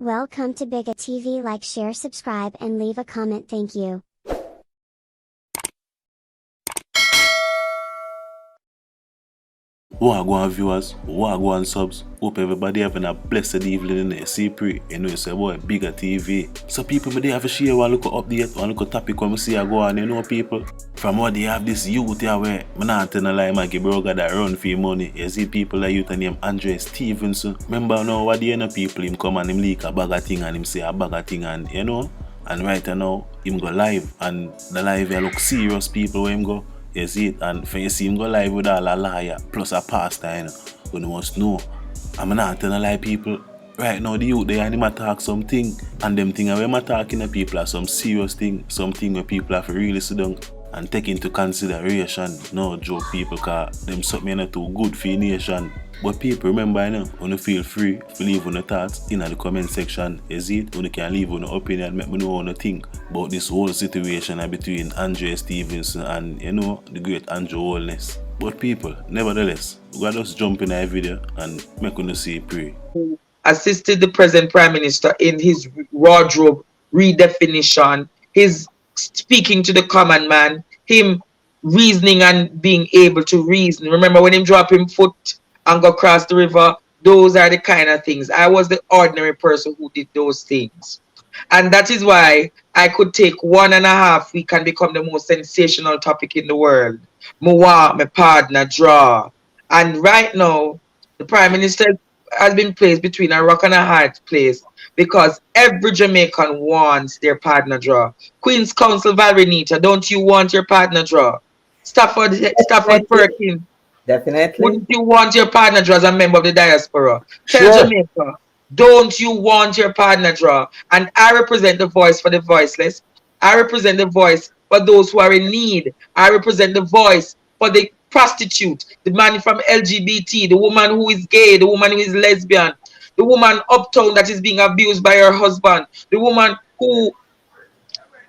Welcome to Biggatv. Like, share, subscribe, and leave a comment. Thank you. Wagwan viewers, Wagwan subs, hope everybody having a blessed evening in there. See pre, you know it's a boy Biggatv. So people may they have a share one look update, one look topic when we see a go on, you know people. From what they have this youth here where I'm not telling a lie, my broker that run for money. You see people like youth named Andre Stevenson. Remember now what the other people him come and him leak a bag of thing and him say a bag of thing and you know. And right now him go live and the live here look serious people where him go. You see it, and when you see him go live with all a liar plus a pastor, you know, you must know. I'm not telling a lie, people. Right now, the youth, they are talk something, and them things when I'm talking to people are some serious thing, something where people have to really sit down and take into consideration. No joke, people, because them something not too good for the nation. But people, remember, you know, when you feel free to leave on the thoughts in the comment section. Is it? When you can leave on the opinion, make me know what you think about this whole situation between Andre Stevenson and, you know, the great Andrew Holness. But people, nevertheless, we gotta just jump in a video and make you see pray. Assisted the present Prime Minister in his wardrobe redefinition, his speaking to the common man, him reasoning and being able to reason. Remember when him drop him foot and go across the river? Those are the kind of things. I was the ordinary person who did those things. And that is why I could take 1.5 weeks and become the most sensational topic in the world. My partner, draw. And right now, the Prime Minister has been placed between a rock and a hard place because every Jamaican wants their partner draw. Queen's Counsel Valrenita, don't you want your partner draw? Stafford Perkins, Definitely. wouldn't you want your partner draw as a member of the diaspora? Tell Sure. Jamaica, don't you want your partner draw? And I represent the voice for the voiceless. I represent the voice for those who are in need. I represent the voice for the prostitute, the man from LGBT, the woman who is gay, the woman who is lesbian, the woman uptown that is being abused by her husband, the woman who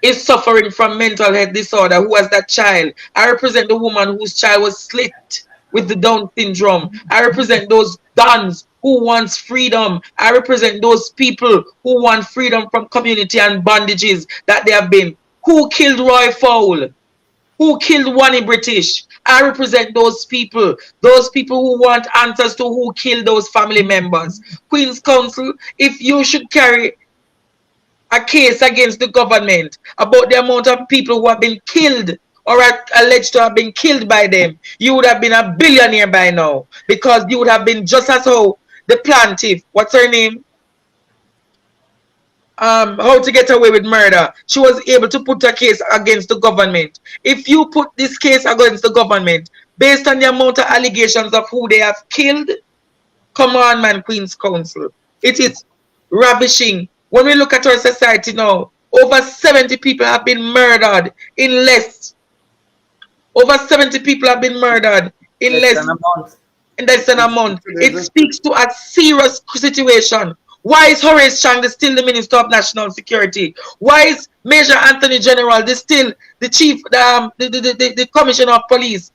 is suffering from mental health disorder, who has that child. I represent the woman whose child was slit with the Down syndrome. I represent those dons who wants freedom. I represent those people who want freedom from community and bondages that they have been. Who killed Roy Fowle? Who killed Wani British? I represent those people who want answers to who killed those family members. Queen's Counsel, if you should carry a case against the government about the amount of people who have been killed or are alleged to have been killed by them, you would have been a billionaire by now, because you would have been just as how the plaintiff, what's her name? How to Get Away with Murder. She was able to put a case against the government. If you put this case against the government based on the amount of allegations of who they have killed, come on, man, Queen's Counsel. It is ravishing. When we look at our society now, over 70 people have been murdered in less. Over 70 people have been murdered in less than a month. It speaks to a serious situation. Why is Horace Chang still the Minister of National Security? Why is Major Anthony General still the Chief, the Commissioner of Police?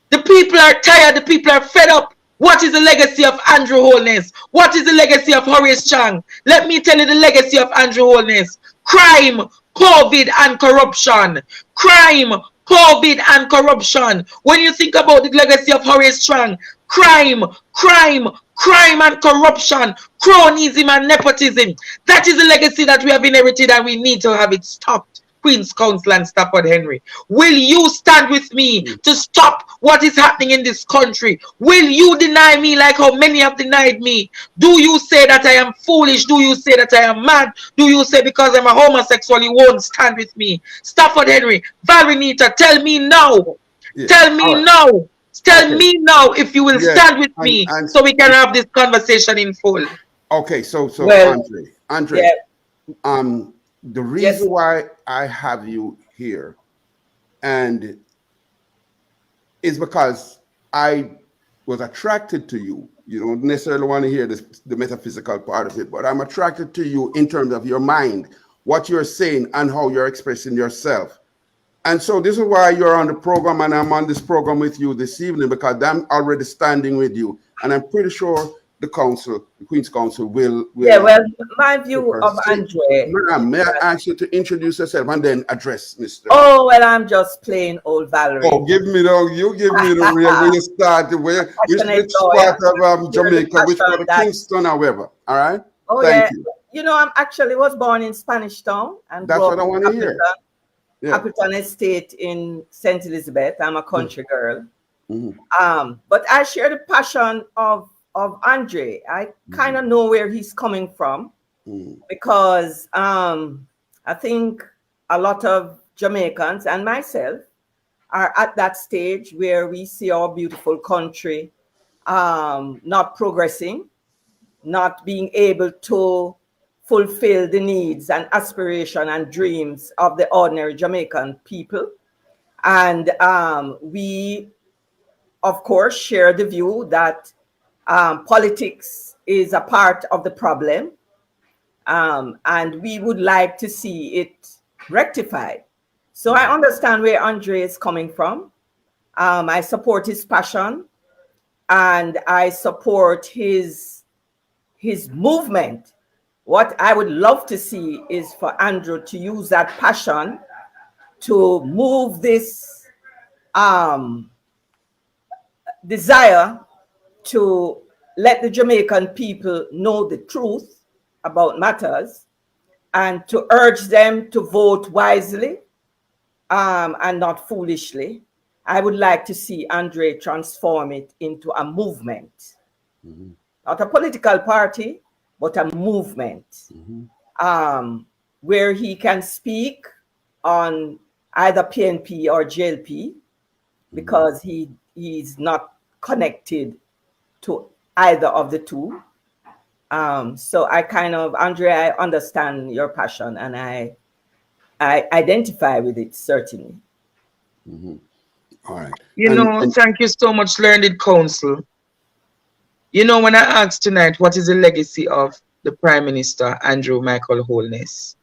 The people are tired. The people are fed up. What is the legacy of Andrew Holness? What is the legacy of Horace Chang? Let me tell you the legacy of Andrew Holness. Crime, COVID, and corruption. Crime, COVID, and corruption. When you think about the legacy of Horace Chang, crime, and corruption, cronyism and nepotism. That is the legacy that we have inherited, and we need to have it stopped. Queen's Counsel and Stafford Henry, will you stand with me to stop what is happening in this country? Will you deny me like how many have denied me? Do you say that I am foolish? Do you say that I am mad? Do you say because I'm a homosexual you won't stand with me? Stafford Henry, Valrenita, tell me now. Yeah. Tell me now. Tell me now if you will stand with me so we can have this conversation in full. Okay, so well, Andre, the reason why I have you here and is because I was attracted to you. You don't necessarily want to hear the metaphysical part of it, but I'm attracted to you in terms of your mind, what you're saying and how you're expressing yourself. And so this is why you're on the program, and I'm on this program with you this evening, because I'm already standing with you. And I'm pretty sure the council, the Queen's Council, will yeah, well, my view of Andre. Madam, may I ask you to introduce yourself and then address Mr. Oh, well, I'm just plain old Valerie. Oh, you give me the real where you start, which part of Jamaica, which part of Kingston, however. All right? Oh, Thank you. You know, I actually was born in Spanish Town. And that's what I want to hear. Appleton Estate in St. Elizabeth. I'm a country girl. But I share the passion of Andre. I kind of know where he's coming from because I think a lot of Jamaicans and myself are at that stage where we see our beautiful country not progressing, not being able to fulfill the needs and aspiration and dreams of the ordinary Jamaican people. And we, of course, share the view that politics is a part of the problem, and we would like to see it rectified. So I understand where Andre is coming from. I support his passion, and I support his movement. What I would love to see is for Andrew to use that passion to move this desire to let the Jamaican people know the truth about matters and to urge them to vote wisely and not foolishly. I would like to see Andre transform it into a movement, not a political party, but a movement where he can speak on either PNP or JLP because he's not connected to either of the two. So I kind of, Andre, I understand your passion and I identify with it, certainly. All right. Thank you so much, Learned Counsel. You know, when I asked tonight, what is the legacy of the Prime Minister, Andrew Michael Holness?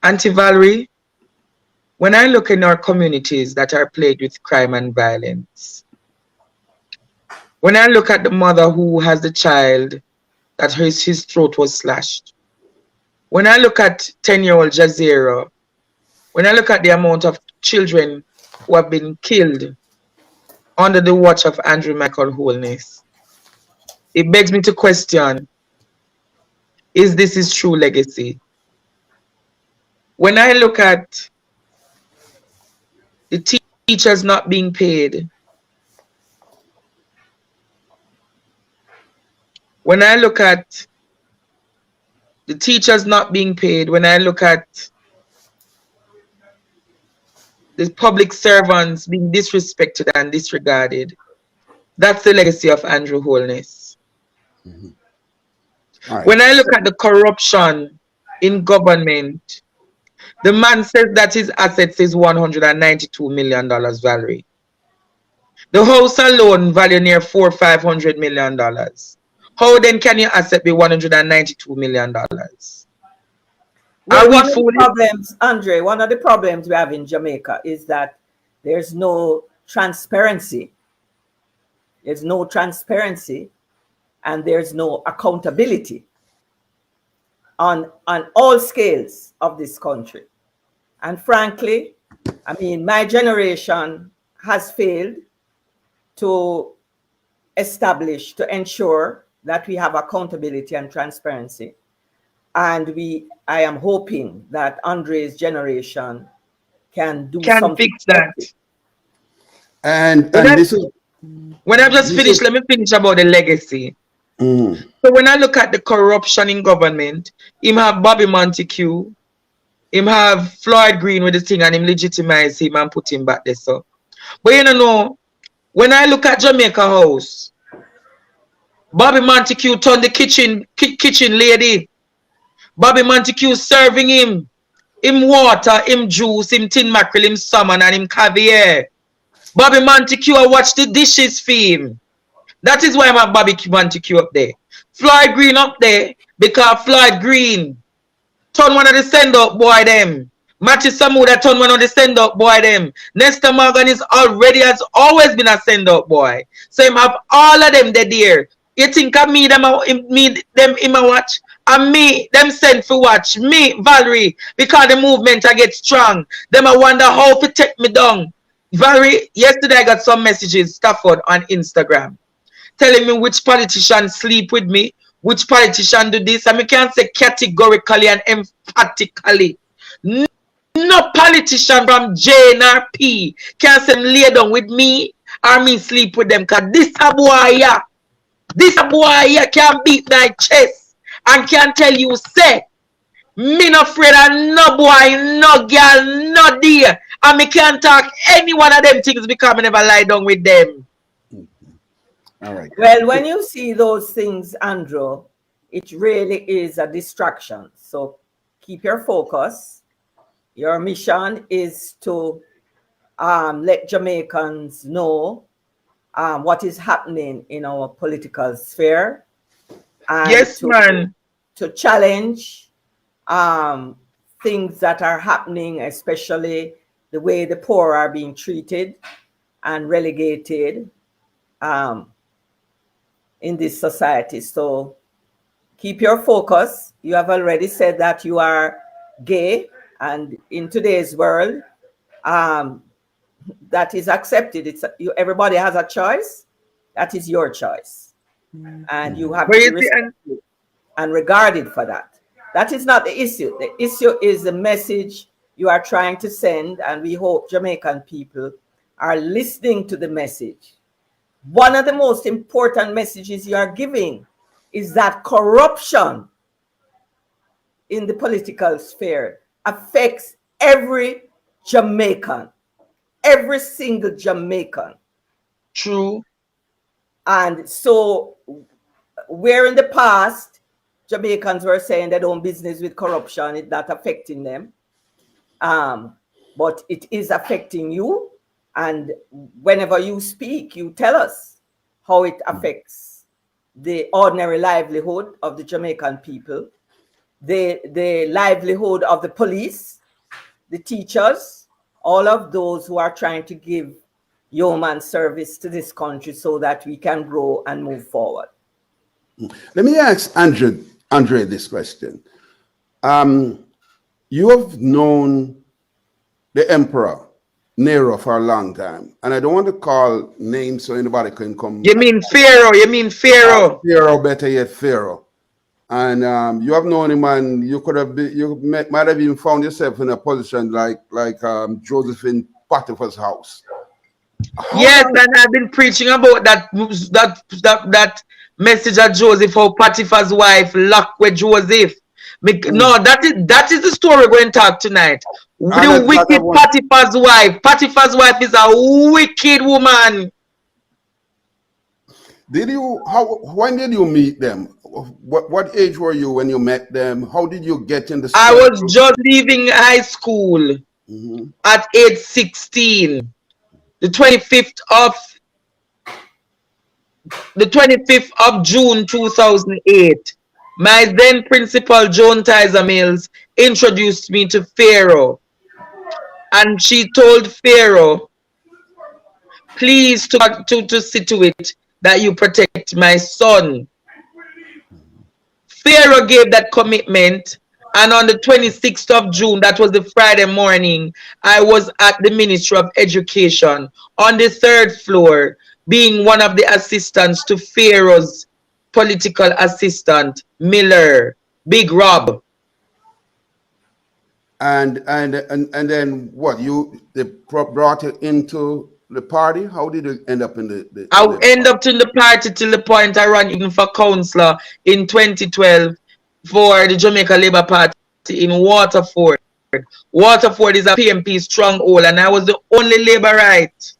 Auntie Valerie, when I look in our communities that are plagued with crime and violence, when I look at the mother who has the child that his throat was slashed, when I look at 10-year-old Jazera, when I look at the amount of children who have been killed under the watch of Andrew Michael Holness, it begs me to question, is this his true legacy? When I look at the teachers not being paid, when I look at the teachers not being paid, when I look at the public servants being disrespected and disregarded, that's the legacy of Andrew Holness. Right. When I look at the corruption in government, the man says that his assets is $192 million, Valerie. The house alone value near $400-500 million. How then can your asset be $192 million? Well, one of the problems, Andre, one of the problems we have in Jamaica is that there's no transparency. There's no transparency and there's no accountability on all scales of this country. And frankly, I mean, my generation has failed to establish, to ensure that we have accountability and transparency. And I am hoping that Andre's generation can something fix that. And this is when I've just finished, let me finish about the legacy. So when I look at the corruption in government, him have Bobby Montague, him have Floyd Green with the thing and him legitimize him and put him back there. So, but you know, when I look at Jamaica House, Bobby Montague turned the kitchen lady. Bobby Montague serving him water, him juice, him tin mackerel, him salmon, and him caviar. Bobby Montague, I watch the dishes for him. That is why I'm at Bobby Montague up there. Floyd Green up there, because Floyd Green turn one of the send-up boy them. Matthew Samuda turn one of the send-up boy them. Nestor Morgan has always been a send-up boy. So him have all of them there. You think of me, them in my watch? And me, them send for watch. Me, Valerie, because the movement I get strong. Them I wonder how to take me down. Valerie, yesterday I got some messages, Stafford, on Instagram, telling me which politician sleep with me, which politician do this. And I can't say categorically and emphatically. No politician from J nor P can say lay down with me or me sleep with them. Because this a boy here. This boy here can beat my chest and can tell you, say, me not afraid of no boy, no girl, no dear. And me can't talk any one of them things because I never lie down with them. All right. Well, when you see those things, Andrew, it really is a distraction. So keep your focus. Your mission is to let Jamaicans know what is happening in our political sphere. And yes, man. To challenge things that are happening, especially the way the poor are being treated and relegated in this society. So keep your focus. You have already said that you are gay, and in today's world, that is accepted. Everybody has a choice. That is your choice, and you have to respect it and regard it for that. That is not the issue. The issue is the message you are trying to send, and we hope Jamaican people are listening to the message. One of the most important messages you are giving is that corruption in the political sphere affects every Jamaican, every single Jamaican. True. And so, where in the past, Jamaicans were saying they don't business with corruption, it's not affecting them. But it is affecting you. And whenever you speak, you tell us how it affects the ordinary livelihood of the Jamaican people, the livelihood of the police, the teachers, all of those who are trying to give yeoman service to this country so that we can grow and move forward. Let me ask Andre this question. You have known the Emperor Nero for a long time, and I don't want to call names so anybody can come. You mean Pharaoh? You mean Pharaoh? Pharaoh, better yet, Pharaoh. And you have known him, and you could have been, might have even found yourself in a position like Joseph in Potiphar's house. Yes, and I've been preaching about that message of Joseph, how Potiphar's wife locked with Joseph. No, that is the story we're going to talk tonight. The wicked Potiphar's wife. Potiphar's wife is a wicked woman. When did you meet them? What age were you when you met them? How did you get in the I was just leaving high school at age 16. The 25th of June 2008. My then principal, Joan Tyser Mills, introduced me to Pharaoh. And she told Pharaoh, please to see to it that you protect my son. Pharaoh gave that commitment, and on the 26th of June, that was the Friday morning, I was at the Ministry of Education on the 3rd floor, being one of the assistants to Pharaoh's political assistant, Miller, Big Rob. And then what? They brought you into the party? How did you end up in the I end up in the party till the point I ran even for councillor in 2012 for the Jamaica Labour Party in Waterford. Waterford is a PMP stronghold, and I was the only Labourite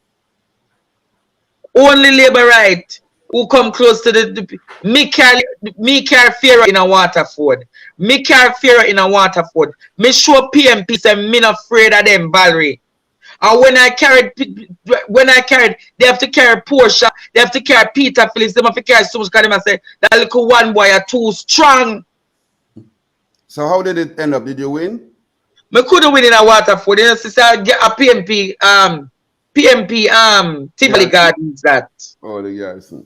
who come close to me carry Pharaoh in a Waterford. Me carry Pharaoh in a Waterford. Me show PMP say me not afraid of them, Valerie. And when I carried, they have to carry Portia, they have to carry Peter Phillips, they have to carry so much, because they say that little one boy are too strong. So how did it end up? Did you win? Me couldn't win in a Waterford. You know, since I get a PMP, Timberley Gardens that. Oh, the garrison.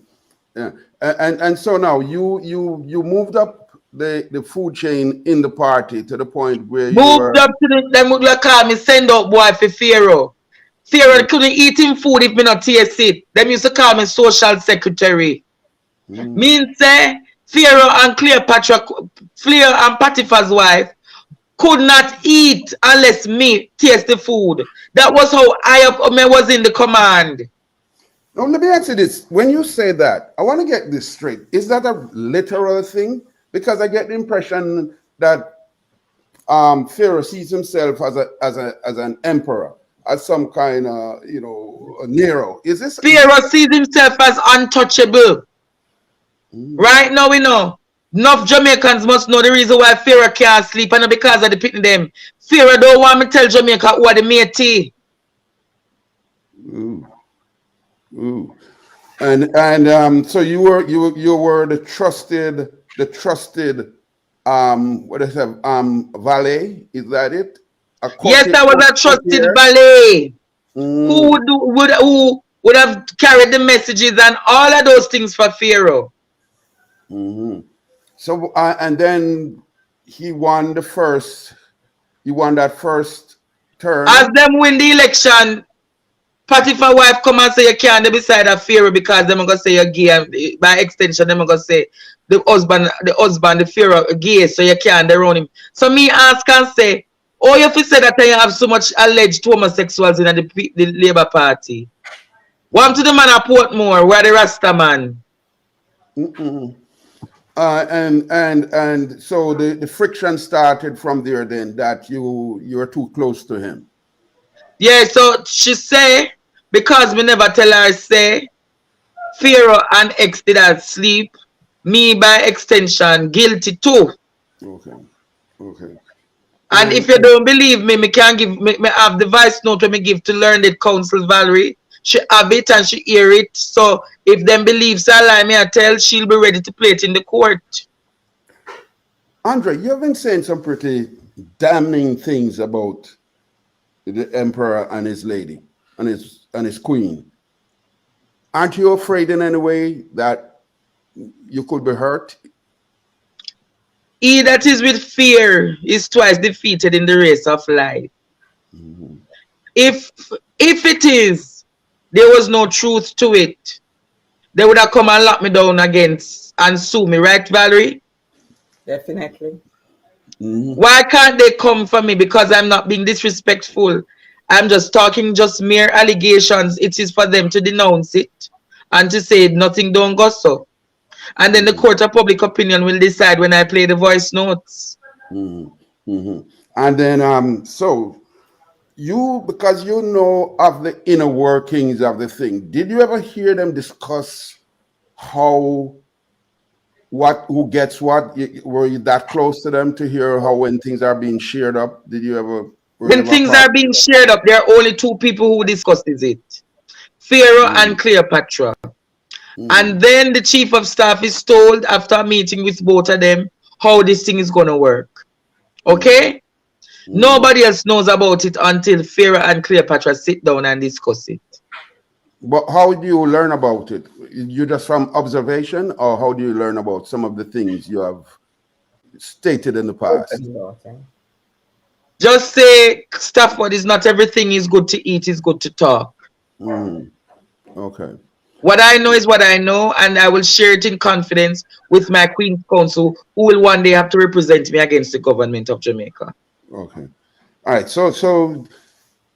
Yeah. And so now you moved up the food chain in the party to the point where you Moved were. up to them would like call me send out boy for Pharaoh. Pharaoh couldn't eat him food if me not taste it. Them used to call me social secretary. Means say Pharaoh and Cleopatra, Pharaoh and Potiphar's wife could not eat unless me taste the food. That was how I up me was in the command. Now let me ask you this: when you say that, I want to get this straight. Is that a literal thing? Because I get the impression that Pharaoh sees himself as an emperor, as some kind of a Nero. Is this Pharaoh sees himself as untouchable? Right now we know. Enough Jamaicans must know the reason why Pharaoh can't sleep, and not because of the picking them. Pharaoh don't want me to tell Jamaica who are the matey. Ooh. And so you were the trusted what is it, valet? Is that it? Yes, I was a trusted valet. Who would have carried the messages and all of those things for Pharaoh. So and then he won that first term. As them win the election, Potiphar wife come and say you can't be beside of Pharaoh because them are gonna say you're gay, and by extension them are gonna say the husband, the Pharaoh gay, so you can't around him. So me ask and say, oh, you have to say that you have so much alleged homosexuals in the Labour Party. One to the man of Portmore, where the Rasta man. And so the friction started from there then, that you were too close to him. Yeah, so she say, because we never tell her, say, Pharaoh and ex did not sleep, me by extension, guilty too. Okay. And if you don't believe me, me can give me have the voice note when me give to Learned Counsel Valerie. She have it and she hear it. So if them believes I lie, me I tell, she'll be ready to play it in the court. Andre, you have been saying some pretty damning things about the emperor and his lady and his queen. Aren't you afraid in any way that you could be hurt? He that is with fear is twice defeated in the race of life. If it is, there was no truth to it, they would have come and lock me down against and sue me, right, Valerie? Definitely. Why can't they come for me? Because I'm not being disrespectful. I'm just talking just mere allegations. It is for them to denounce it and to say nothing don't go so. And then the court of public opinion will decide when I play the voice notes. And then so you, because you know of the inner workings of the thing, did you ever hear them discuss who gets what? Were you that close to them to hear how when things are being shared up? Did you ever? When things are being shared up, there are only two people who discusses it: Pharaoh and Cleopatra. And then the chief of staff is told after a meeting with both of them how this thing is going to work. Okay? Nobody else knows about it until Pharaoh and Cleopatra sit down and discuss it. But how do you learn about it? You just from observation, or how do you learn about some of the things you have stated in the past? Just say, Stafford, is not everything is good to eat, is good to talk. Okay. What I know is what I know, and I will share it in confidence with my Queen's Counsel, who will one day have to represent me against the government of Jamaica. Okay. All right. So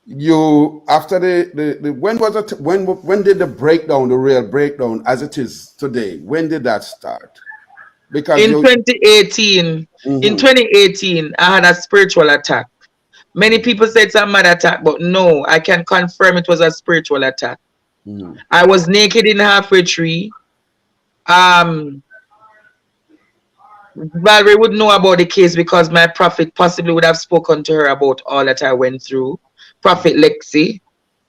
you, after the when was it? When did the breakdown, the real breakdown, as it is today? When did that start? Because in 2018, in 2018, I had a spiritual attack. Many people say it's a mad attack, but no, I can confirm it was a spiritual attack. I was naked in halfway tree. Valerie would know about the case because my prophet possibly would have spoken to her about all that I went through. Prophet Lexi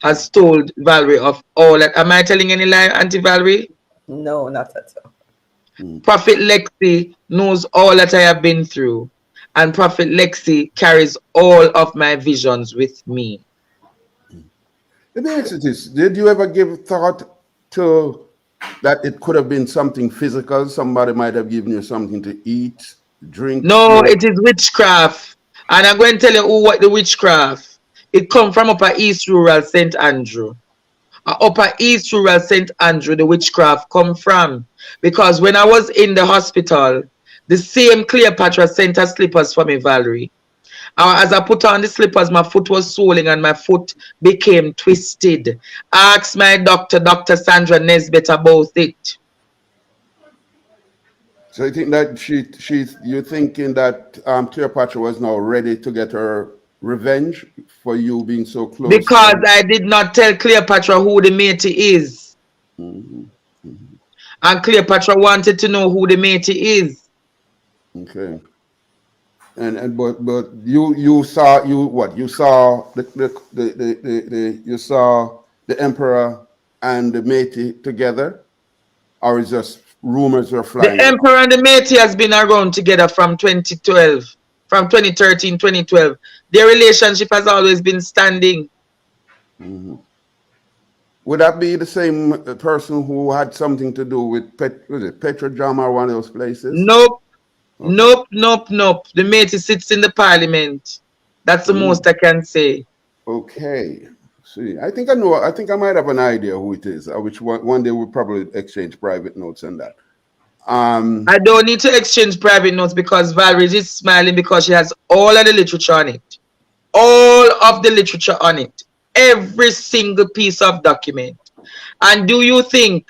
has told Valerie of all that. Am I telling any lie, Auntie Valerie? No, not at all. Prophet Lexi knows all that I have been through. And Prophet Lexi carries all of my visions with me. Let me ask you this. Did you ever give thought to that it could have been something physical. Somebody might have given you something to eat, drink. No, it is witchcraft. And I'm going to tell you what the witchcraft. It come from Upper East Rural St. Andrew. Upper East Rural St. Andrew, the witchcraft come from. Because when I was in the hospital, the same Cleopatra sent her slippers for me, Valerie. As I put on the slippers, my foot was swollen and my foot became twisted. Ask my doctor, Dr. Sandra Nesbitt, about it. So you think that you're thinking that Cleopatra was now ready to get her revenge for you being so close? Because I did not tell Cleopatra who the matey is. And Cleopatra wanted to know who the matey is. Okay. But you saw the emperor and the matey together, or is just rumors were flying? The emperor and the matey has been around together from 2012, from 2013, 2012. Their relationship has always been standing. Would that be the same person who had something to do with Petrodrome or one of those places? Nope. Okay. Nope. The matey sits in the parliament. That's the most I can say. Okay. See, I think I know. I think I might have an idea who it is. Which one day we'll probably exchange private notes on that. I don't need to exchange private notes because Valerie is smiling because she has all of the literature on it. All of the literature on it. Every single piece of document. And do you think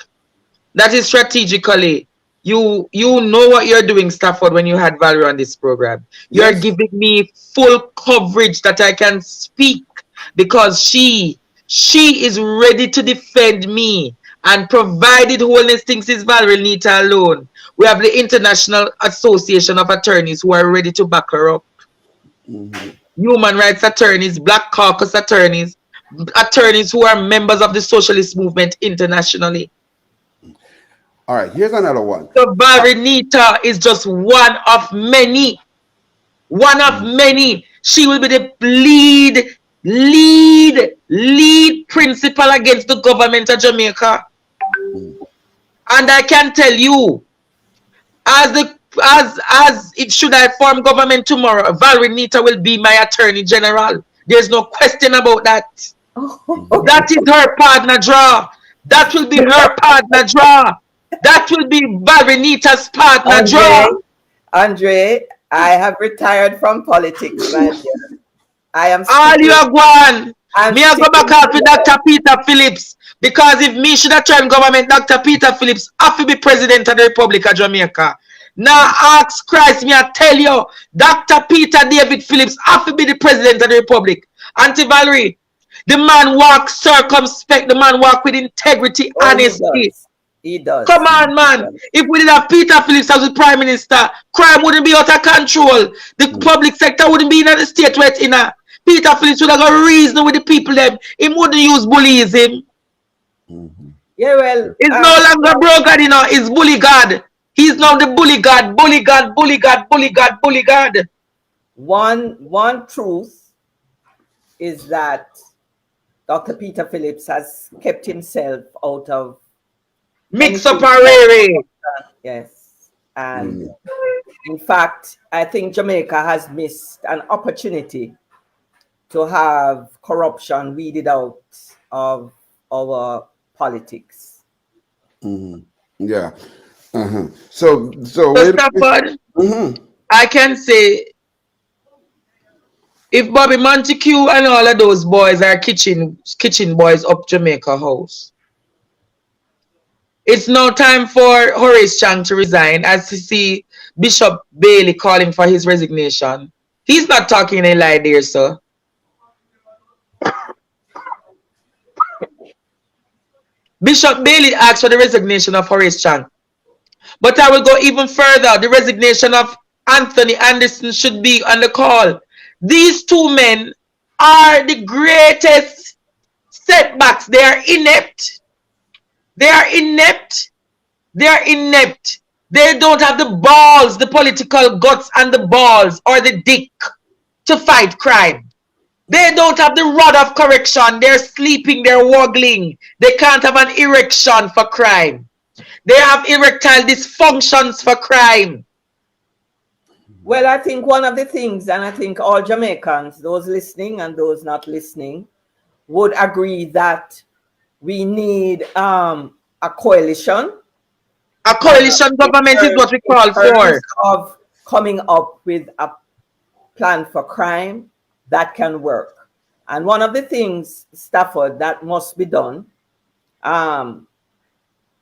that is strategically? You know what you're doing, Stafford, when you had Valerie on this program. You're giving me full coverage that I can speak because she is ready to defend me. And provided Holness thinks it's Valerie Nita alone, we have the International Association of Attorneys who are ready to back her up. Human rights attorneys, Black Caucus attorneys, attorneys who are members of the socialist movement internationally. All right, here's another one. So Valerie Nita is just one of many. One of many. She will be the lead principal against the government of Jamaica. And I can tell you, as it should I form government tomorrow, Valerie Nita will be my attorney general. There's no question about that. That is her partner draw. That will be her partner draw. That will be Valerie Nita's partner draw. Andre, I have retired from politics, my dear. I am all you are going. Me I go back out with Dr. Peter Phillips. Because if me should have tried government, Dr. Peter Phillips have to be president of the Republic of Jamaica. Now ask Christ, me I tell you, Dr. Peter David Phillips have to be the president of the Republic. Auntie Valerie, the man walk circumspect, the man walk with integrity, honesty. He does. Come on, man. If we did have Peter Phillips as the prime minister, crime wouldn't be out of control. The public sector wouldn't be in the state where it's in. Peter Phillips would have got reason with the people them. He wouldn't use bullyism. Yeah, well. It's no longer bro God, you know, it's bully God. He's now the bully God, bully God, bully God, bully God, bully God. One truth is that Dr. Peter Phillips has kept himself out of mix up already. Yes. And in fact, I think Jamaica has missed an opportunity to have corruption weeded out of our politics. Yeah. So Stafford, I can say if Bobby Montague and all of those boys are kitchen boys up Jamaica House, it's now time for Horace Chang to resign as you see Bishop Bailey calling for his resignation. He's not talking a lie there, sir. Bishop Bailey asked for the resignation of Horace Chang. But I will go even further. The resignation of Anthony Anderson should be on the call. These two men are the greatest setbacks. They are inept. They are inept. They are inept. They don't have the balls, the political guts and the balls or the dick to fight crime. They don't have the rod of correction. They're sleeping, they're waggling. They can't have an erection for crime. They have erectile dysfunctions for crime. Well, I think one of the things, and I think all Jamaicans, those listening and those not listening, would agree that we need a coalition. A coalition government is what we call for. Of coming up with a plan for crime that can work. And one of the things, Stafford, that must be done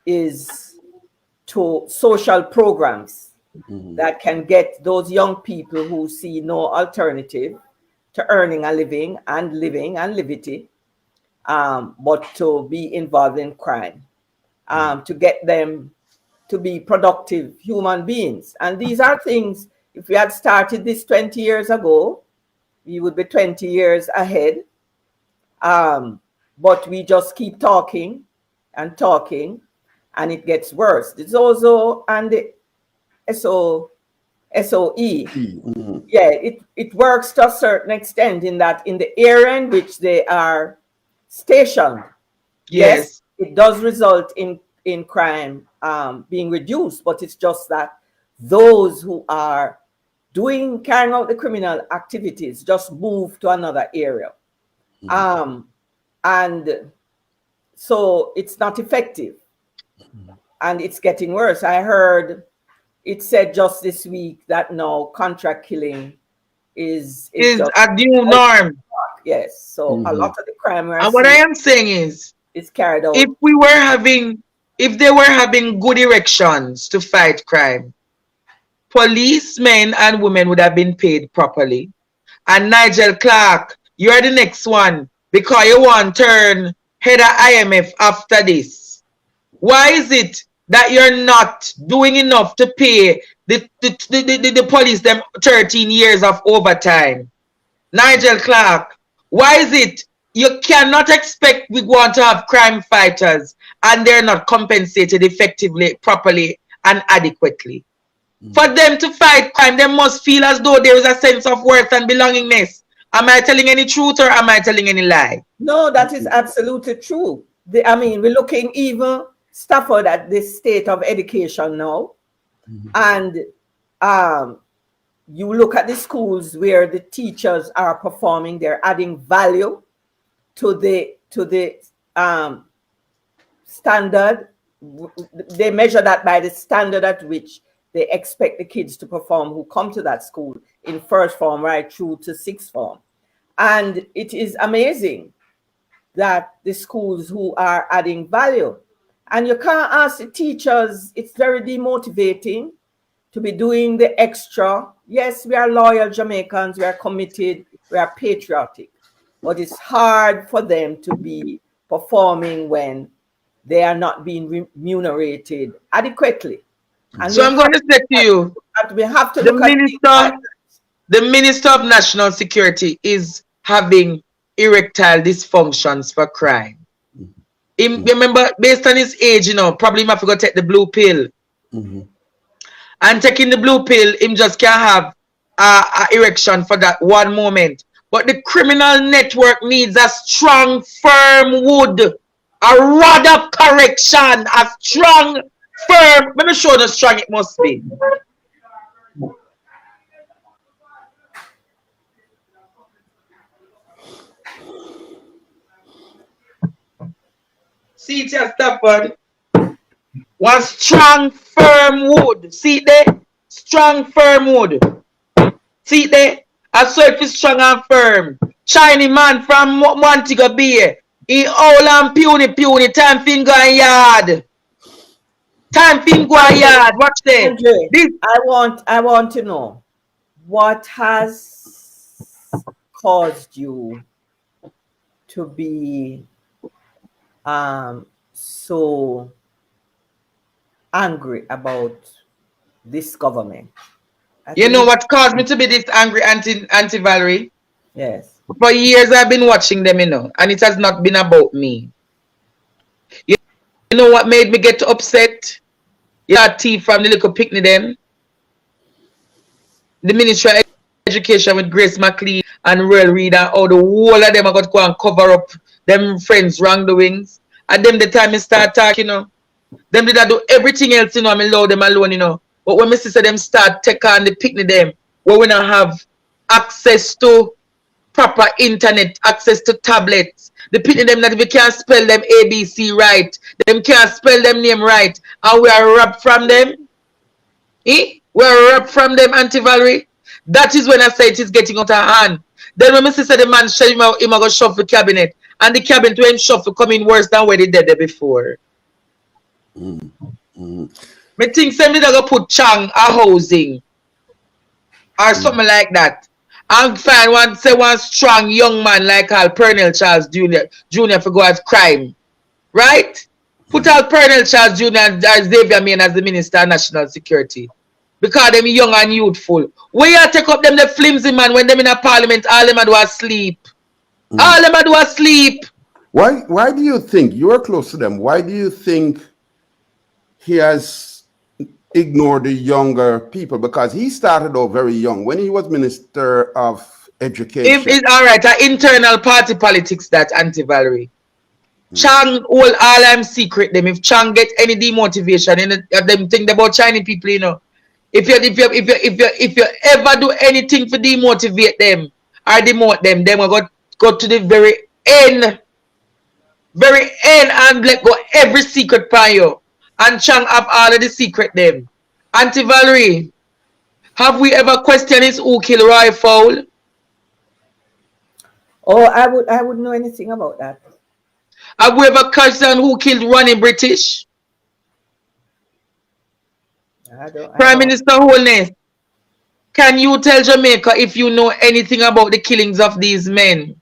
is to social programs that can get those young people who see no alternative to earning a living and livity, but to be involved in crime, to get them to be productive human beings. And these are things, if we had started this 20 years ago, we would be 20 years ahead. But we just keep talking and talking, and it gets worse. It's also, and the SOE. Yeah, it works to a certain extent in that in the area in which they are stationed, yes, it does result in crime being reduced, but it's just that those who are carrying out the criminal activities just move to another area. And so it's not effective, and it's getting worse. I heard it said just this week that now contract killing is a new norm. Yes, so a lot of the crime. And what I am saying is carried out. If they were having good erections to fight crime, policemen and women would have been paid properly. And Nigel Clark, you're the next one because you want to turn head of IMF after this. Why is it that you're not doing enough to pay the police them 13 years of overtime? Nigel Clark, why is it you cannot expect we want to have crime fighters and they're not compensated effectively, properly, and adequately? For them to fight crime, they must feel as though there is a sense of worth and belongingness. Am I telling any truth or am I telling any lie? No, that is absolutely true. I mean, we're looking even Stafford at this state of education now. And you look at the schools where the teachers are performing, they're adding value to the standard. They measure that by the standard at which they expect the kids to perform who come to that school in first form right through to sixth form. And it is amazing that the schools who are adding value, and you can't ask the teachers, it's very demotivating to be doing the extra. Yes, we are loyal Jamaicans, we are committed, we are patriotic, but it's hard for them to be performing when they are not being remunerated adequately. And so I'm going to say to you, we have to the Minister of National Security is having erectile dysfunctions for crime. Remember, based on his age, probably he have to go take the blue pill. And taking the blue pill, him just can't have an erection for that one moment. But the criminal network needs a strong, firm wood, a rod of correction, a strong, firm. Let me show you how strong it must be. See it here, Stafford. One strong, firm wood. See it there? Strong, firm wood. See it there? I saw it is strong and firm. Shiny man from Montego Bay. He all and puny. Time finger and yard. Time finger and yard. Watch there. This. I want to know what has caused you to be so angry about this government. You know what caused me to be this angry, Auntie Valerie? Yes. For years I've been watching them, and it has not been about me. You know what made me get upset? That tea from the little picnic them. The Ministry of Education with Grace McLean and Royal Reid, and how the whole of them are going to go and cover up them friends' wrongdoings. And then the time I start talking, Them did I do everything else, you know, I allow them alone, you know. But when my sister them start take on the picnic them, where we don't have access to proper internet, access to tablets. The picnic them that we can't spell them ABC right. Them can't spell them name right. And we are robbed from them. We are robbed from them, Auntie Valerie. That is when I say it is getting out of hand. Then when my sister the man show him go shove the cabinet. And the cabinet when shuffle coming worse than where they did there before. Me think somebody that go put Chang a housing or something like that. And find one strong young man like Al Pernell Charles Jr. for go as crime. Right? Put Al Pernell Charles Jr. and Xavier Main as the Minister of National Security. Because them young and youthful. Where you take up them the flimsy man when them in a parliament, all them do asleep. All them do asleep. Why do you think, you're close to them, why do you think he has ignored the younger people? Because he started out very young when he was Minister of Education. It's all right, internal party politics that, Auntie Valerie. Chang all I'm secret them. If Chang get any demotivation and them think about Chinese people, you know. If you ever do anything for demotivate them or demote them will go to the very end and let go every secret by you. And Chang have all of the secret them. Auntie Valerie, have we ever questioned his who killed Roy Fowl? Oh, I would know anything about that. Have we ever questioned who killed Ronnie British? Prime Minister Holness, can you tell Jamaica if you know anything about the killings of these men?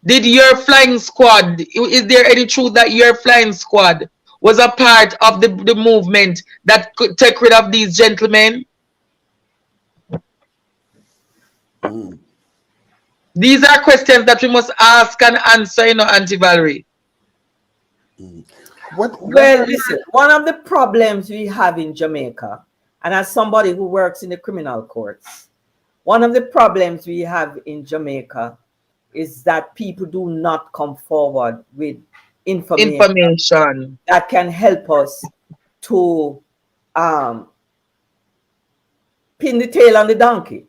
Did your flying squad, is there any truth that your flying squad was a part of the movement that could take rid of these gentlemen? These are questions that we must ask and answer, you know, Auntie Valerie. Well, listen, one of the problems we have in Jamaica, and as somebody who works in the criminal courts, one of the problems we have in Jamaica is that people do not come forward with information that can help us to pin the tail on the donkey.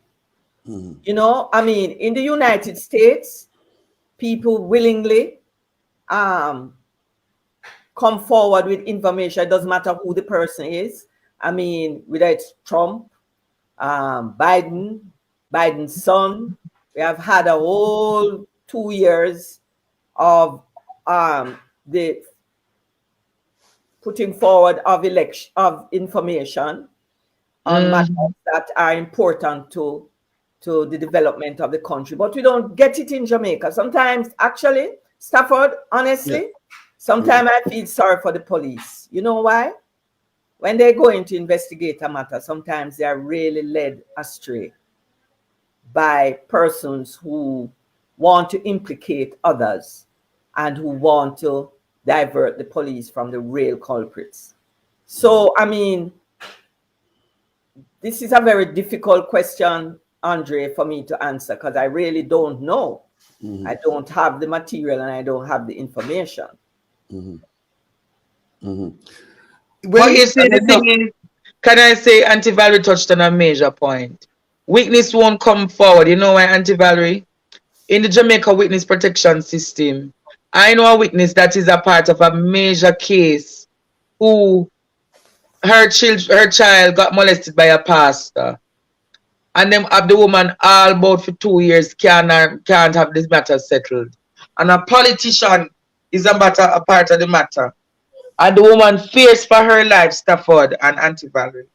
You know, I mean, in the United States, people willingly come forward with information. It doesn't matter who the person is. I mean, whether it's Trump, Biden's son. We have had a whole 2 years of the putting forward of information on matters that are important to the development of the country. But we don't get it in Jamaica. Sometimes, actually, Stafford, honestly, sometimes I feel sorry for the police. You know why? When they go in to investigate a matter, sometimes they are really led astray by persons who want to implicate others and who want to divert the police from the real culprits. So, I mean, this is a very difficult question, Andre, for me to answer because I really don't know. I don't have the material and I don't have the information. Well, you see, the thing is, can I say Auntie Valerie touched on a major point? Witness won't come forward. You know why, Auntie Valerie? In the Jamaica Witness Protection System, I know a witness that is a part of a major case who her child got molested by a pastor. And them have the woman all about for 2 years can't have this matter settled. And a politician is a part of the matter. And the woman fears for her life, Stafford and Auntie Valerie.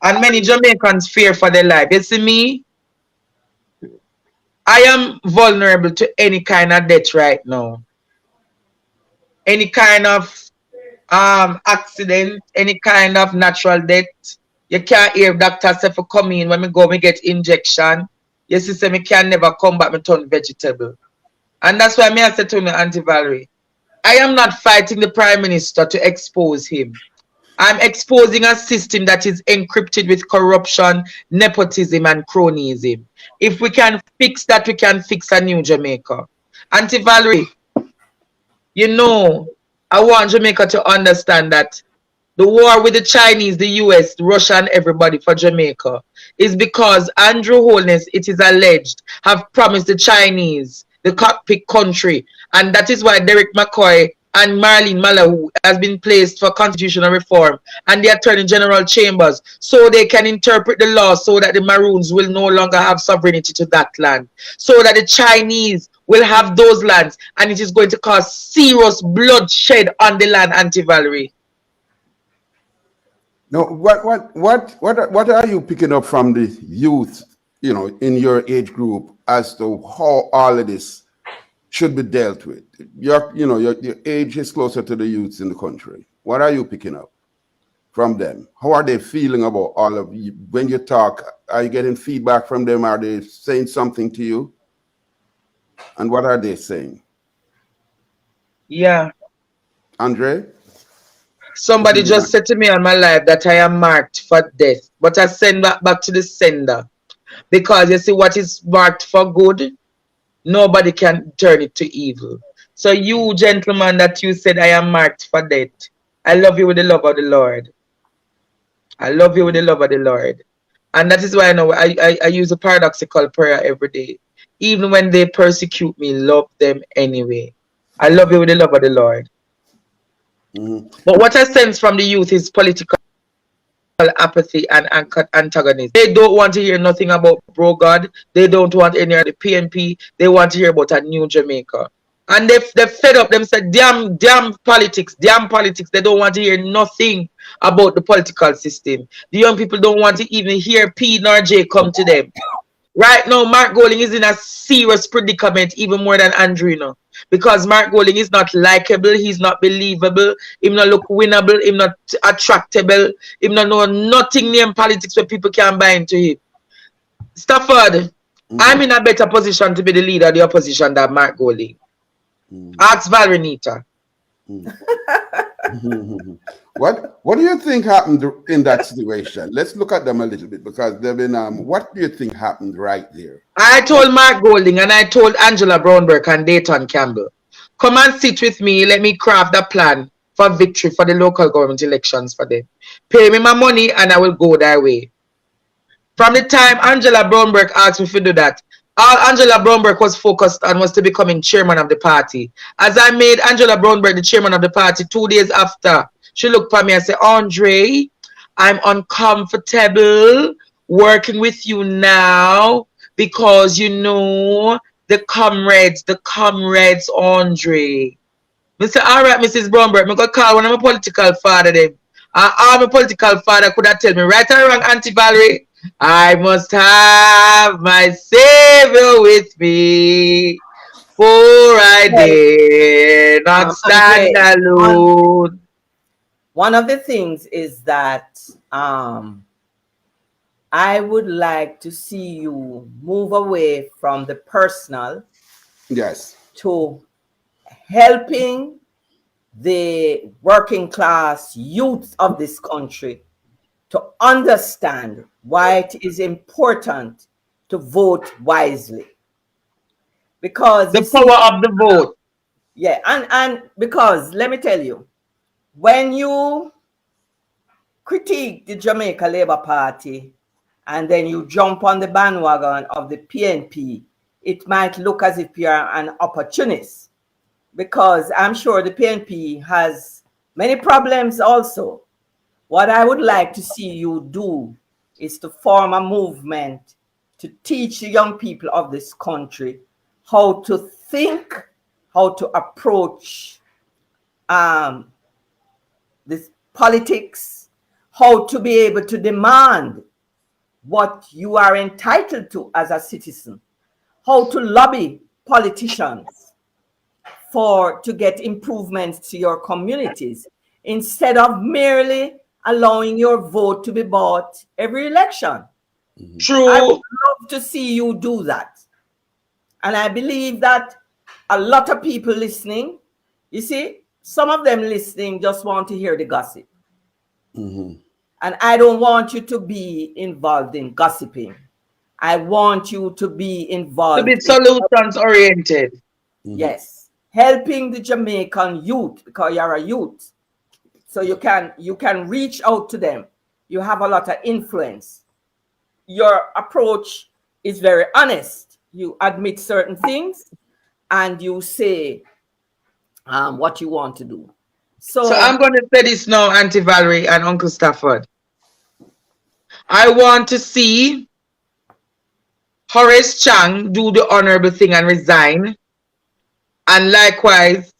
And many Jamaicans fear for their life. You see me? I am vulnerable to any kind of death right now. Any kind of accident, any kind of natural death. You can't hear doctors say for come in when me get injection. You see, say me can never come back, me turn vegetable. And that's why me I said to me, Auntie Valerie, I am not fighting the Prime Minister to expose him. I'm exposing a system that is encrypted with corruption, nepotism, and cronyism. If we can fix that, we can fix a new Jamaica. Auntie Valerie, you know, I want Jamaica to understand that the war with the Chinese, the US, Russia, and everybody for Jamaica is because Andrew Holness, it is alleged, have promised the Chinese the cockpit country. And that is why Derek McCoy and Marlene Malahou has been placed for constitutional reform and the Attorney General Chambers so they can interpret the law so that the Maroons will no longer have sovereignty to that land. So that the Chinese will have those lands, and it is going to cause serious bloodshed on the land, Auntie Valerie. No, what are you picking up from the youth, you know, in your age group as to how all of this should be dealt with? Your age is closer to the youths in the country. What are you picking up from them? How are they feeling about all of you? When you talk, are you getting feedback from them? Are they saying something to you? And what are they saying? Yeah. Andre? Somebody just said to me on my live that I am marked for death, but I send that back to the sender, because you see, what is marked for good, nobody can turn it to evil. So you gentleman that you said I am marked for death, I love you with the love of the Lord. I love you with the love of the Lord. And that is why I know I use a paradoxical prayer every day. Even when they persecute me, love them anyway. I love you with the love of the Lord. But what I sense from the youth is political apathy and antagonism. They don't want to hear nothing about bro God. They don't want any of the PNP. They want to hear about a new Jamaica. And they're fed up. Them said, damn politics, damn politics. They don't want to hear nothing about the political system. The young people don't want to even hear P nor J come to them. Right now, Mark Golding is in a serious predicament, even more than Andrew, you know, because Mark Golding is not likable, he's not believable, him not look winnable, him not attractable, him not know nothing near politics where people can buy into him. Stafford, I'm in a better position to be the leader of the opposition than Mark Golding. Ask Valerie Nita. What do you think happened in that situation? Let's look at them a little bit, because they've been what do you think happened right there? I told Mark Golding and I told Angela Brownberg and Dayton Campbell, come and sit with me, let me craft a plan for victory for the local government elections for them. Pay me my money and I will go their way. From the time Angela Brownberg asked me to do that, all Angela Brownberg was focused on was to becoming chairman of the party. As I made Angela Brownberg the chairman of the party, 2 days after, she looked at me and said, Andre, I'm uncomfortable working with you now because, you know, the comrades, Andre. I said, all right, Mrs. Brownberg, I'm going to call one of my political father then. All my political father could have tell me, right or wrong, Auntie Valerie, I must have my Savior with me, for I dare not stand alone. One of the things is that I would like to see you move away from the personal, yes, to helping the working class youth of this country to understand why it is important to vote wisely. Because the power of the vote. Yeah, and because let me tell you, when you critique the Jamaica Labour Party and then you jump on the bandwagon of the PNP, it might look as if you're an opportunist, because I'm sure the PNP has many problems also. What I would like to see you do is to form a movement to teach the young people of this country how to think, how to approach this politics, how to be able to demand what you are entitled to as a citizen, how to lobby politicians to get improvements to your communities, instead of merely allowing your vote to be bought every election. True. I would love to see you do that. And I believe that a lot of people listening, you see, some of them listening just want to hear the gossip. And I don't want you to be involved in gossiping. I want you to be involved. To be solutions oriented. Yes. helping the Jamaican youth, because you're a youth. So you can reach out to them. You have a lot of influence. Your approach is very honest. You admit certain things and you say what you want to do. So I'm going to say this now, Auntie Valerie and Uncle Stafford. I want to see Horace Chang do the honorable thing and resign. And likewise,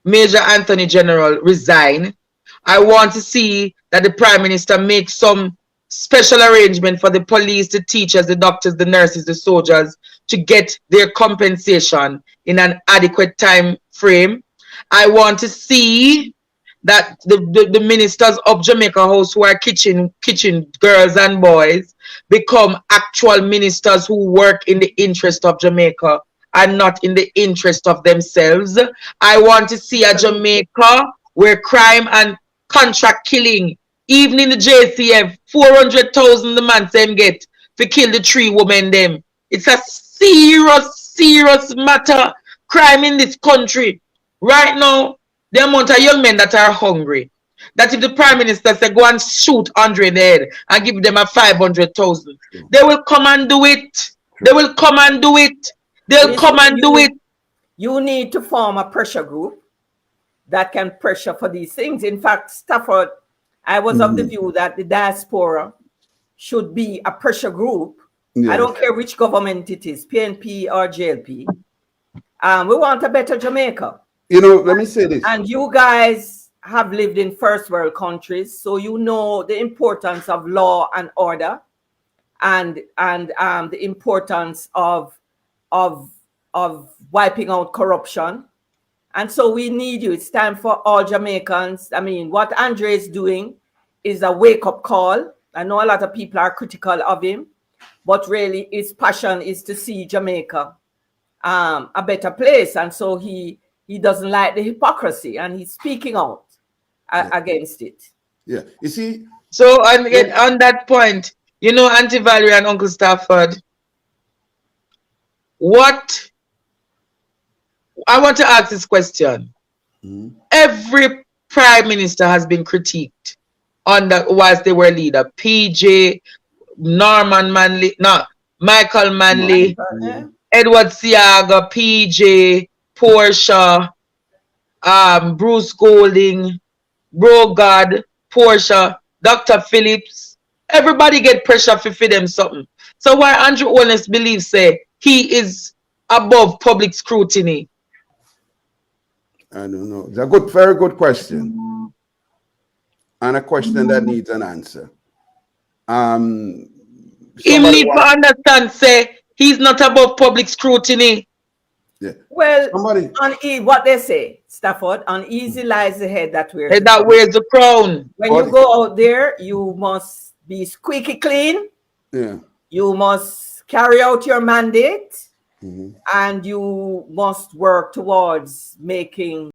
Major Anthony General resign. I want to see that the Prime Minister makes some special arrangement for the police, the teachers, the doctors, the nurses, the soldiers to get their compensation in an adequate time frame. I want to see that the ministers of Jamaica House who are kitchen girls and boys become actual ministers who work in the interest of Jamaica and not in the interest of themselves. I want to see a Jamaica where crime and contract killing, even in the JCF, 400,000 the man them get to kill the 3 women them. It's a serious matter. Crime in this country. Right now, the amount of young men that are hungry, that if the Prime Minister say go and shoot Andre in the head and give them a 500,000, they will come and do it. They will come and do it. They'll come and do it. You need to form a pressure group that can pressure for these things. In fact, Stafford, I was of the view that the diaspora should be a pressure group. Yes. I don't care which government it is, PNP or JLP. We want a better Jamaica. You know, let me say this. And you guys have lived in first world countries, so you know the importance of law and order, and the importance of wiping out corruption. And so we need you. It's time for all Jamaicans. I mean, what Andre is doing is a wake-up call. I know a lot of people are critical of him, but really his passion is to see Jamaica a better place. And so he doesn't like the hypocrisy, and he's speaking out against it. Yeah, you see. So on that point, you know, Auntie Valerie and Uncle Stafford, what I want to ask this question. Every Prime Minister has been critiqued whilst they were leader. PJ, Norman Manley, no, Michael Manley, Edward Siaga, PJ, Portia, Bruce Golding, Brogard, Portia, Dr. Phillips. Everybody get pressure for them something. So why Andrew Holness believes say he is above public scrutiny? I don't know. It's a very good question. And a question that needs an answer. He need to understand, say, he's not above public scrutiny. Yeah. Well, what they say, Stafford, uneasy lies the head that wears the crown. When you go out there, you must be squeaky clean. Yeah. You must carry out your mandate. And you must work towards making